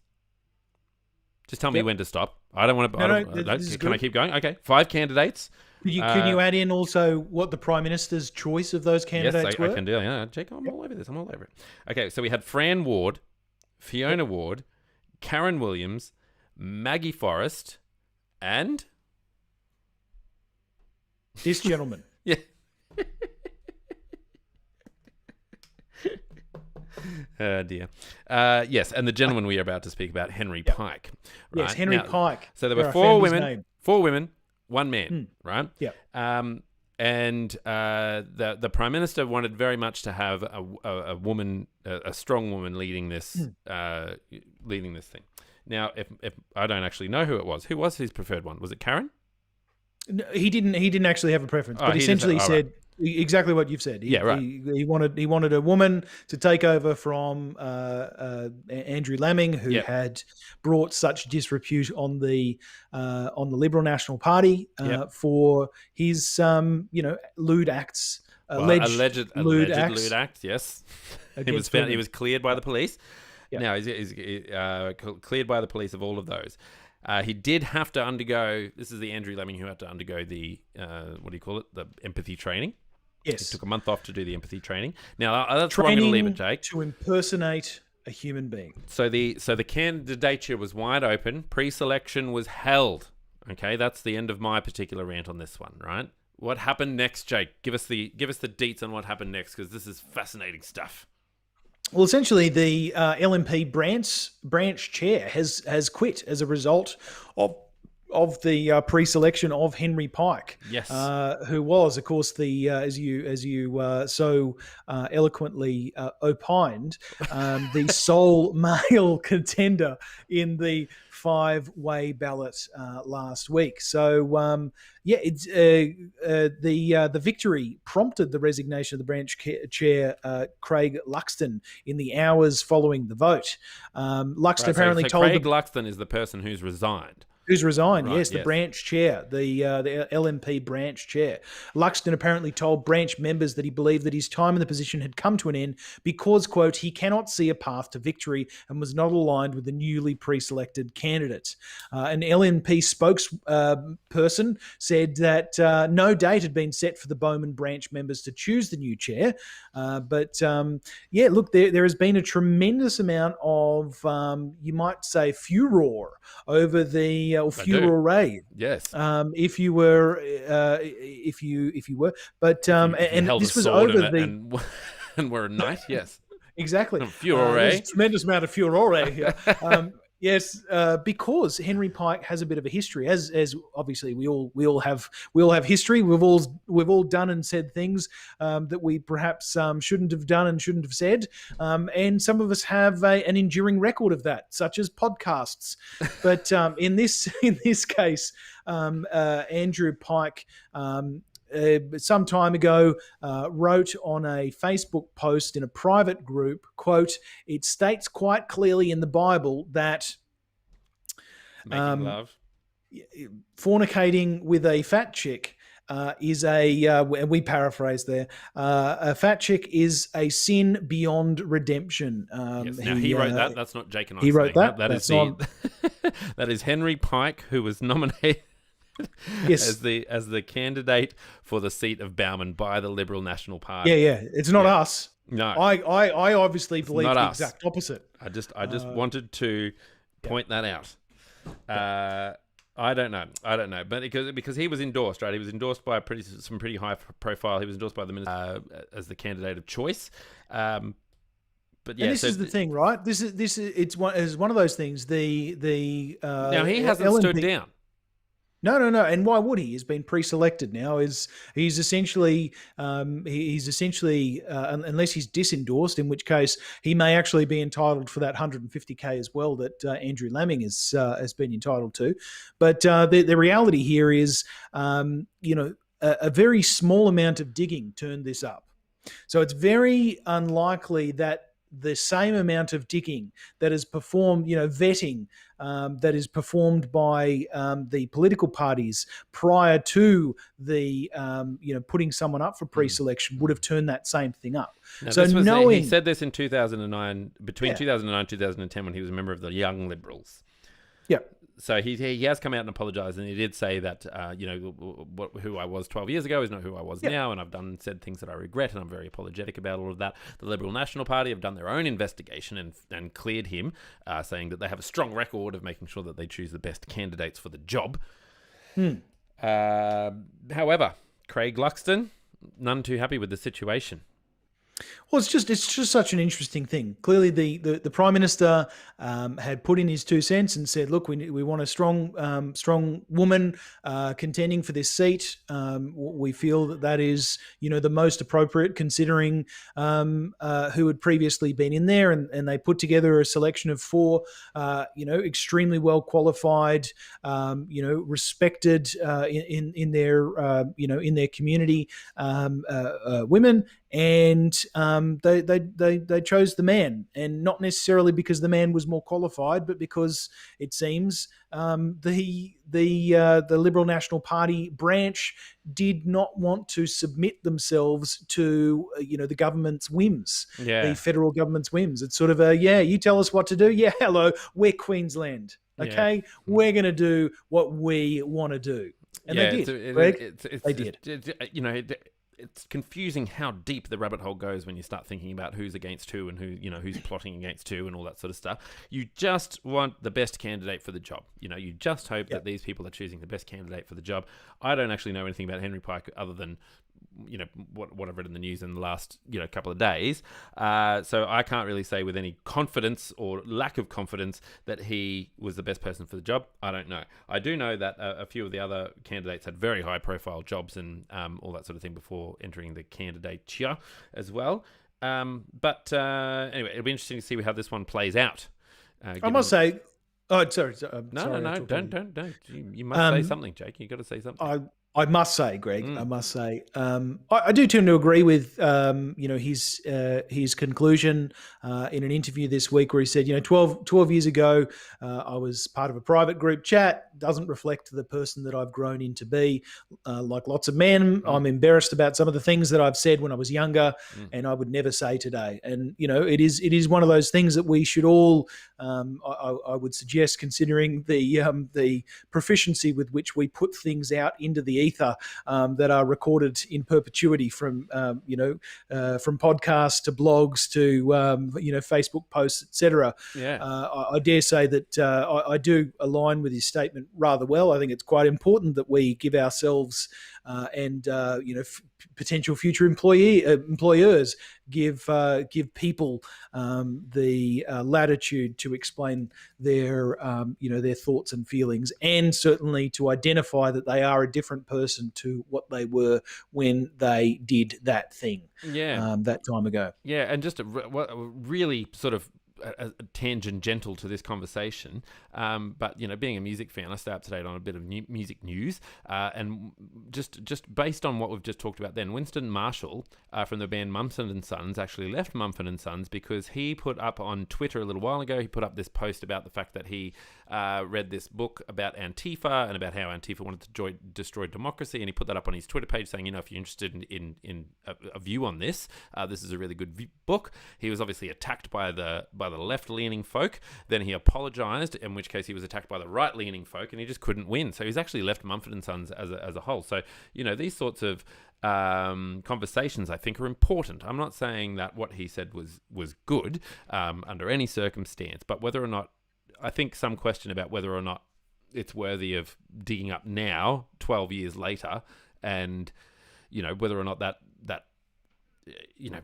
Just tell me when to stop. I don't want to. Can I keep going? Okay, 5 candidates. Can you add in also what the Prime Minister's choice of those candidates were? Yes, I can do. Yeah, Jake, I'm all over this. I'm all over it. Okay, so we had Fran Ward, Fiona Ward, Karen Williams, Maggie Forrest, and this gentleman. Yeah. Oh, dear. Yes, and the gentleman we are about to speak about, Henry Pike. Right? Yes, Henry Pike. So there were 4 women, 1 man, right? Yeah. And the Prime Minister wanted very much to have a woman, a strong woman leading this thing. Now, if I don't actually know who it was. Who was his preferred one? Was it Karen? No, he didn't actually have a preference, but essentially said exactly what you've said. He wanted a woman to take over from Andrew Laming, who had brought such disrepute on the Liberal National Party for his lewd acts. Alleged lewd act. Yes, he was cleared by the police. Yep. Now he's cleared by the police of all of those. He did have to undergo. This is the Andrew Laming who had to undergo the the empathy training. Yes, he took a month off to do the empathy training. Now that's where I'm going to leave it, Jake. To impersonate a human being. So the candidature was wide open. Pre-selection was held. Okay, that's the end of my particular rant on this one. Right? What happened next, Jake? Give us the deets on what happened next, because this is fascinating stuff. Well, essentially, the LNP branch chair has quit as a result of the pre-selection of Henry Pike. Yes, who was, of course, the as you so eloquently opined, the sole male contender in the 5-way ballot last week. So it's the victory prompted the resignation of the branch chair, Craig Luxton, in the hours following the vote. Luxton apparently told Craig Luxton is the person who's resigned. Who's resigned, right, yes, the branch chair, the LNP branch chair. Luxton apparently told branch members that he believed that his time in the position had come to an end because, quote, he cannot see a path to victory and was not aligned with the newly pre-selected candidate. An LNP spokesperson said that no date had been set for the Bowman branch members to choose the new chair. But look, there has been a tremendous amount of, you might say, furor over the furore. Yes. If you were, but this was over and we're a knight. Yes. Exactly. Furore. There's a tremendous amount of furore here. Yes, because Henry Pike has a bit of a history, as obviously we all have history. We've all done and said things that we perhaps shouldn't have done and shouldn't have said, and some of us have an enduring record of that, such as podcasts. But in this case, Andrew Pike. Some time ago, wrote on a Facebook post in a private group, quote, it states quite clearly in the Bible that making love, fornicating with a fat chick is we paraphrase there, a fat chick is a sin beyond redemption. Yes. Now he wrote that. That's not Jake and I. He wrote that. That is Henry Pike, who was nominated yes, as the candidate for the seat of Bowman by the Liberal National Party. Yeah. It's not us. No, I obviously believe the exact opposite. I just wanted to point that out. I don't know, but because he was endorsed, right? He was endorsed by some pretty high profile. He was endorsed by the minister as the candidate of choice. But yeah, and this is the thing, right? It's one of those things. The now he hasn't stood down. No, no, no. And why would he? He's been pre-selected now. He's essentially unless he's disendorsed, in which case he may actually be entitled for that 150K as well that Andrew Laming has been entitled to. But the reality here is, a very small amount of digging turned this up. So it's very unlikely that the same amount of digging that is performed, vetting that is performed by the political parties prior to the, putting someone up for pre-selection would have turned that same thing up. Now, so he said this in 2009, between 2009 and 2010, when he was a member of the Young Liberals. Yeah. So he has come out and apologised, and he did say that who I was 12 years ago is not who I was now, and I've said things that I regret, and I'm very apologetic about all of that. The Liberal National Party have done their own investigation and cleared him, saying that they have a strong record of making sure that they choose the best candidates for the job. However, Craig Luxton, none too happy with the situation. Well, it's just such an interesting thing. Clearly, the Prime Minister had put in his 2 cents and said, "Look, we want a strong woman contending for this seat. We feel that is the most appropriate, considering who had previously been in there." And they put together a selection of 4, extremely well qualified, respected in their community women. And they chose the man, and not necessarily because the man was more qualified, but because it seems the Liberal National Party branch did not want to submit themselves to the government's whims, the federal government's whims. It's sort of you tell us what to do. Yeah, hello, we're Queensland. Okay, we're going to do what we want to do, and they did. They did. It's confusing how deep the rabbit hole goes when you start thinking about who's against who and who's plotting against who and all that sort of stuff. You just want the best candidate for the job. You just hope that these people are choosing the best candidate for the job. I don't actually know anything about Henry Pike other than what I've read in the news in the last couple of days. So I can't really say with any confidence or lack of confidence that he was the best person for the job. I don't know. I do know that a few of the other candidates had very high profile jobs and all that sort of thing before entering the candidature as well. But anyway, it'll be interesting to see how this one plays out. I must say, sorry. No, don't. You must say something, Jake. You got to say something. I must say, Greg, I do tend to agree with, his conclusion in an interview this week where he said, 12 years ago, I was part of a private group chat, doesn't reflect the person that I've grown into be. Like lots of men, I'm embarrassed about some of the things that I've said when I was younger, and I would never say today. And, it is one of those things that we should all, I would suggest, considering the proficiency with which we put things out into the ether that are recorded in perpetuity, from podcasts to blogs to Facebook posts, etc. I dare say that I do align with his statement rather well. I think it's quite important that we give ourselves and potential future employers give people the latitude to explain their thoughts and feelings, and certainly to identify that they are a different person to what they were when they did that thing that time ago. Yeah, and just a really sort of a tangent gentle to this conversation, but being a music fan, I stay up to date on a bit of music news, and just based on what we've just talked about then, Winston Marshall from the band Mumford & Sons actually left Mumford & Sons because he put up on Twitter a little while ago, he put up this post about the fact that he read this book about Antifa and about how Antifa wanted to destroy democracy, and he put that up on his Twitter page saying, if you're interested in a view on this, this is a really good book. He was obviously attacked by the left-leaning folk. Then he apologised, in which case he was attacked by the right-leaning folk, and he just couldn't win. So he's actually left Mumford & Sons as a whole. So, these sorts of conversations, I think, are important. I'm not saying that what he said was good under any circumstance, but whether or not, I think some question about whether or not it's worthy of digging up now, 12 years later, and, whether or not that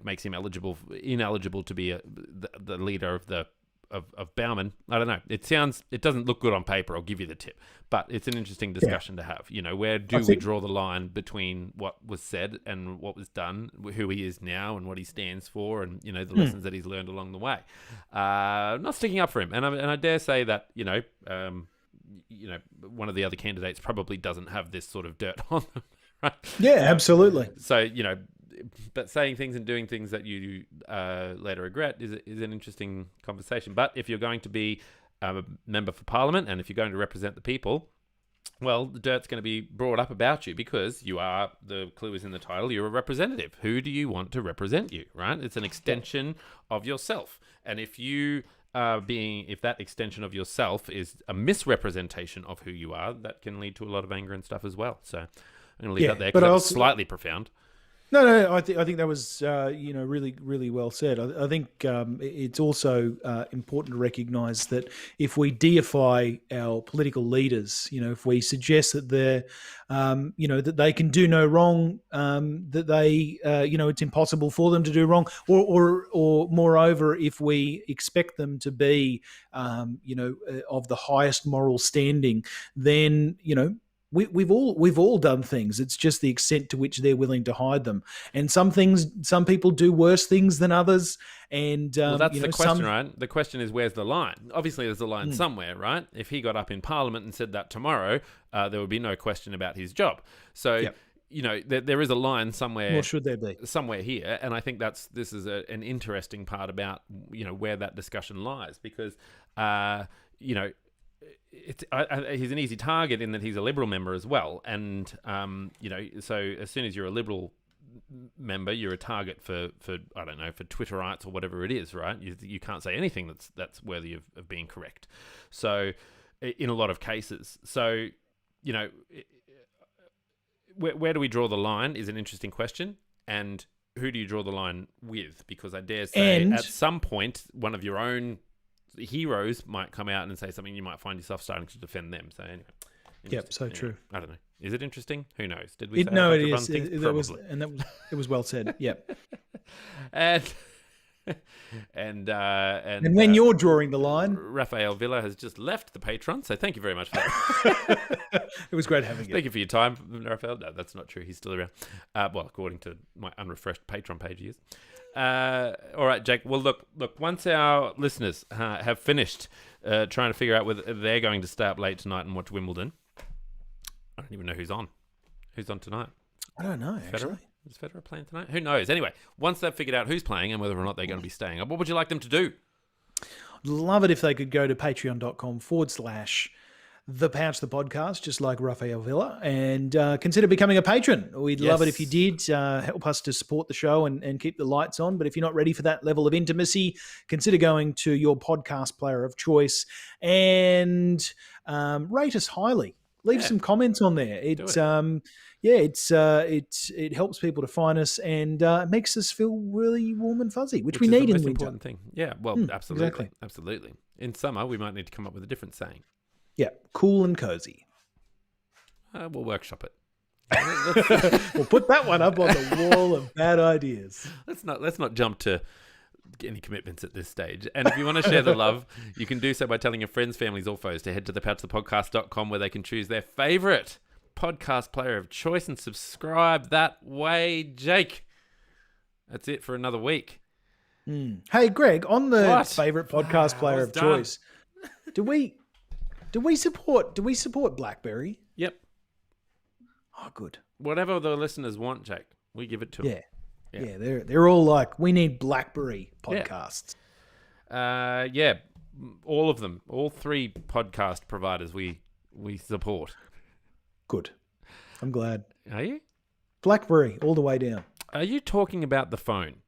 makes him ineligible to be the leader of the of Bauman. I don't know. It doesn't look good on paper. I'll give you the tip, but it's an interesting discussion to have. Where do we draw the line between what was said and what was done, who he is now and what he stands for, and the lessons that he's learned along the way. Not sticking up for him, and I dare say that one of the other candidates probably doesn't have this sort of dirt on them, right? Yeah, absolutely. So but saying things and doing things that you later regret is an interesting conversation. But if you're going to be a member for Parliament and if you're going to represent the people, well, the dirt's going to be brought up about you because the clue is in the title, you're a representative. Who do you want to represent you, right? It's an extension of yourself. And if that extension of yourself is a misrepresentation of who you are, that can lead to a lot of anger and stuff as well. So I'm going to leave that there because that was slightly profound. No, I think that was really, really well said. I think it's also important to recognise that if we deify our political leaders, if we suggest that they're, that they can do no wrong, that they, it's impossible for them to do wrong, or moreover, if we expect them to be, of the highest moral standing, then We've all done things. It's just the extent to which they're willing to hide them. And some people do worse things than others. And that's the question, right? The question is, where's the line? Obviously, there's a line somewhere, right? If he got up in Parliament and said that tomorrow, there would be no question about his job. So. Yep. There is a line somewhere. Or should there be? Somewhere here, and I think this is an interesting part about where that discussion lies, because he's an easy target in that he's a Liberal member as well, and so as soon as you're a Liberal member, you're a target for I don't know, for Twitterites or whatever it is, right? You can't say anything that's worthy of being correct. So in a lot of cases, so where do we draw the line is an interesting question, and who do you draw the line with? Because I dare say at some point one of your own heroes might come out and say something, you might find yourself starting to defend them. So anyway, yep, so true. I don't know. Is it interesting? Who knows? Did we? No, it is. It was well said. Yep. And when you're drawing the line, Raphael Villa has just left the Patreon, so thank you very much for that. It was great having you. Thank you for your time, Raphael. No, that's not true. He's still around. Well, according to my unrefreshed Patreon page, he is. All right, Jake. Well, look. Once our listeners have finished trying to figure out whether they're going to stay up late tonight and watch Wimbledon, I don't even know who's on. Who's on tonight? I don't know. Actually, is Federer playing tonight? Who knows? Anyway, once they've figured out who's playing and whether or not they're going to be staying up, what would you like them to do? I'd love it if they could go to patreon.com/thepouchthepodcast, just like Raphael Villa, and consider becoming a patron. We'd love it if you did. Help us to support the show and keep the lights on. But if you're not ready for that level of intimacy, consider going to your podcast player of choice and rate us highly. Leave some comments on there. It helps people to find us and makes us feel really warm and fuzzy, which we need in winter. Important thing. Yeah, well, absolutely. In summer, we might need to come up with a different saying. Yeah, cool and cozy. We'll workshop it. We'll put that one up on the wall of bad ideas. Let's not jump to any commitments at this stage. And if you want to share the love, you can do so by telling your friends, families, or foes to head to thepouchthepodcast.com, where they can choose their favourite podcast player of choice and subscribe that way. Jake, that's it for another week. Hey, Greg, on the favourite podcast player of choice, do we support BlackBerry? Yep. Oh, good. Whatever the listeners want, Jake, we give it to them. Yeah, they're all like, we need BlackBerry podcasts. Yeah, all of them, all three podcast providers we support. Good. I'm glad. Are you? BlackBerry all the way down. Are you talking about the phone?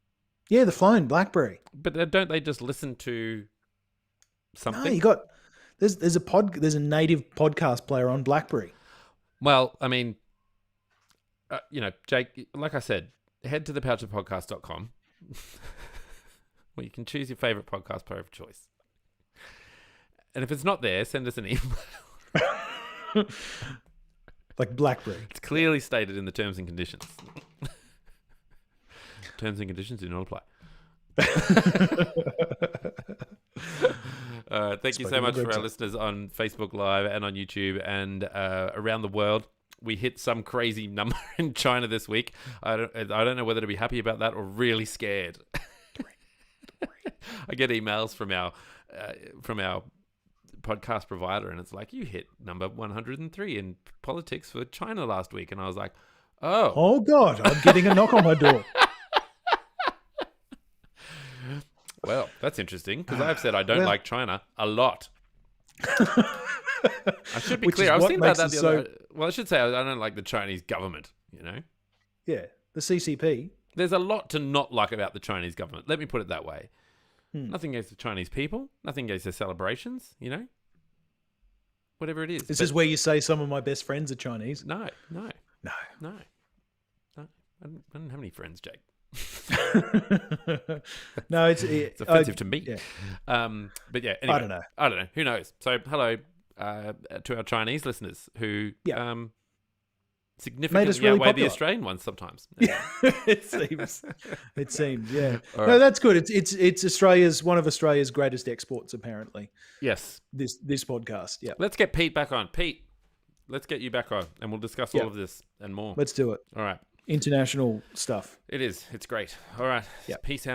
Yeah, the phone, BlackBerry. But don't they just listen to something? No, there's a native podcast player on BlackBerry. Well, I mean, Jake, like I said, head to thepouchthepodcast.com where you can choose your favorite podcast player of choice. And if it's not there, send us an email. Like BlackBerry. It's clearly stated in the terms and conditions. Terms and conditions do not apply. Thank you so much for our listeners on Facebook Live and on YouTube and around the world. We hit some crazy number in China this week. I don't know whether to be happy about that or really scared. I get emails from our podcast provider, and it's like, you hit number 103 in politics for China last week, and I was like, oh God, I'm getting a knock on my door. Well, that's interesting, because I've said I don't like China a lot. I should be clear. I was thinking about that the other. Well, I should say I don't like the Chinese government. Yeah, the CCP. There's a lot to not like about the Chinese government. Let me put it that way. Nothing against the Chinese people. Nothing against their celebrations. Whatever it is. This is where you say some of my best friends are Chinese. No. I don't have any friends, Jake. No, it's offensive to me. Yeah. But yeah, anyway, I don't know. Who knows? So hello to our Chinese listeners who significantly outweigh the Australian ones sometimes. Yeah, it seems. Yeah. Right. No, that's good. It's Australia's one of Australia's greatest exports, apparently. Yes. This podcast. Yeah. Let's get Pete back on. Pete, let's get you back on, and we'll discuss all of this and more. Let's do it. All right. International stuff. It is. It's great. All right. Yeah. Peace out.